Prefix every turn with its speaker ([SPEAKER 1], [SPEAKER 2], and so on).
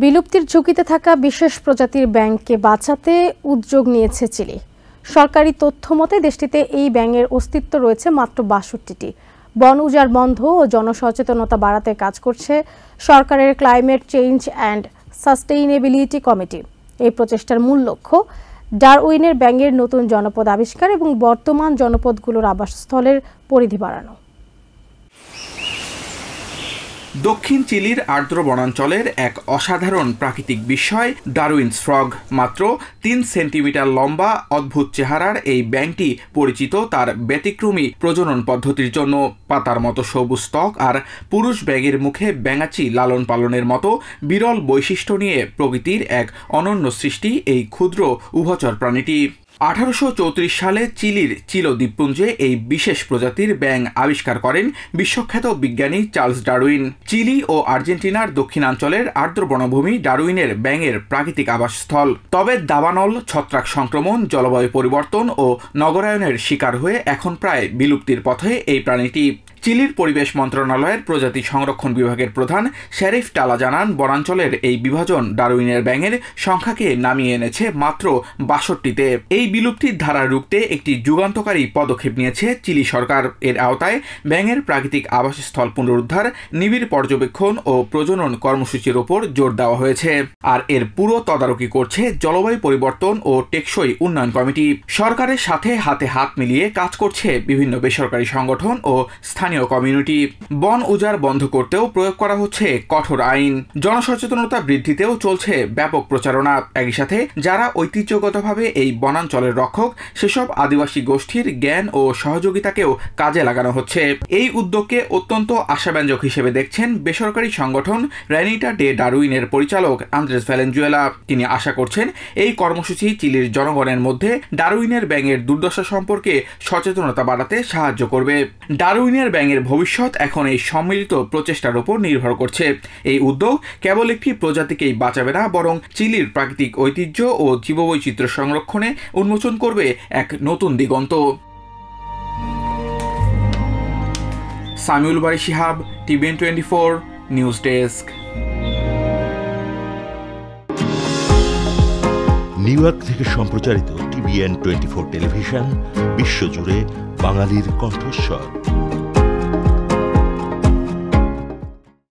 [SPEAKER 1] বিলুপ্তির ঝুঁকিতে থাকা বিশেষ প্রজাতির ব্যাঙকে বাঁচাতে উদ্যোগ নিয়েছে চিলি। সরকারি তথ্য মতে দেশটিতে এই ব্যাঙের অস্তিত্ব রয়েছে মাত্র ৬২টি। বন উজাড় বন্ধ ও জনসচেতনতা বাড়াতে কাজ করছে সরকারের climate change and sustainability committee. এই প্রচেষ্টার মূল লক্ষ্য ডারউইনের ব্যাঙের নতুন জনপদ আবিষ্কার এবং বর্তমান জনপদগুলোর আবাসস্থলের পরিধি বাড়ানো।
[SPEAKER 2] দক্ষিণ চিলির আর্দ্র বনাঞ্চলের এক অসাধারণ প্রাকৃতিক বিস্ময় ডারউইনস ফ্রগ। মাত্র ৩ সেন্টিমিটার লম্বা অদ্ভুত চেহারার এই ব্যাঙটি পরিচিত তার ব্যতিক্রমী প্রজনন পদ্ধতির জন্য। পাতার মতো সবুজ ত্বক আর পুরুষ ব্যাঙের মুখে ব্যাঙাচি লালন পালনের মতো বিরল বৈশিষ্ট্য নিয়ে প্রকৃতির এক অনন্য সৃষ্টি এই ক্ষুদ্র উভচর প্রাণীটি। 1834 সালে চিলির চিলো দ্বীপপুঞ্জে এই বিশেষ প্রজাতির ব্যাঙ আবিষ্কার করেন বিশ্বখ্যাত বিজ্ঞানী চার্লস ডারউইন। চিলি ও আর্জেন্টিনার দক্ষিণাঞ্চলের আর্দ্র বনভূমি ডারউইনের ব্যাঙের প্রাকৃতিক আবাসস্থল। তবে দাবানল, ছত্রাক সংক্রমণ, জলবায়ু পরিবর্তন ও নগরায়নের শিকার হয়ে এখন প্রায় বিলুপ্তির পথে এই প্রাণীটি। চিলির পরিবেশ মন্ত্রণালয়ের প্রজাতি সংরক্ষণ বিভাগের প্রধান শেরিফ টালা জানান, বনাঞ্চলের এই বিভাজন ডারউইনের ব্যাঙের সংখ্যাকে নামিয়ে এনেছে মাত্র ৬২তে। এই বিলুপ্তির ধারা রুখতে একটি যুগান্তকারী পদক্ষেপ নিয়েছে চিলি সরকার। এর আওতায় ব্যাঙের প্রাকৃতিক আবাসস্থল পুনরুদ্ধার, নিবিড় পর্যবেক্ষণ ও প্রজনন কর্মসূচির ওপর জোর দেওয়া হয়েছে। আর এর পুরো তদারকি করছে জলবায়ু পরিবর্তন ও টেকসই উন্নয়ন কমিটি। সরকারের সাথে হাতে হাত মিলিয়ে কাজ করছে বিভিন্ন বেসরকারি সংগঠন ও স্থানীয় কমিউনিটি। বন উজাড় বন্ধ করতেও প্রয়োগ করা হচ্ছে কঠোর আইন। জনসচেতনতা বৃদ্ধিতেও চলছে ব্যাপক প্রচারণা। একই সাথে যারা ঐতিহ্যগতভাবে এই বনাঞ্চলের রক্ষক, সেসব আদিবাসী গোষ্ঠীর জ্ঞান ও সহযোগিতাকেও কাজে লাগানো হচ্ছে। এই উদ্যোগকে অত্যন্ত আশাব্যঞ্জক হিসেবে দেখছেন বেসরকারি সংগঠন রেনিটা ডে ডারউইনের পরিচালক আন্দ্রেস ভ্যালেনজুয়েলা। তিনি আশা করছেন এই কর্মসূচি চিলির জনগণের মধ্যে ডারউইনের ব্যাঙের দুর্দশা সম্পর্কে সচেতনতা বাড়াতে সাহায্য করবে। ডারউইনের ব্যাঙের ভবিষ্যৎ এখন এই সম্মিলিত প্রচেষ্টার উপর নির্ভর করছে। এই উদ্যোগ কেবল একটি প্রজাতিকেই বাঁচাবে না, বরং চিলির প্রাকৃতিক ঐতিহ্য ও জীববৈচিত্র্য সংরক্ষণে উন্মোচন করবে এক নতুন দিগন্ত। Samiul Bari Shihab, TVN 24 news desk.
[SPEAKER 3] New York থেকে সম্প্রচারিত টিভিএন 24 টেলিভিশন বিশ্বজুড়ে বাঙালির কণ্ঠস্বর।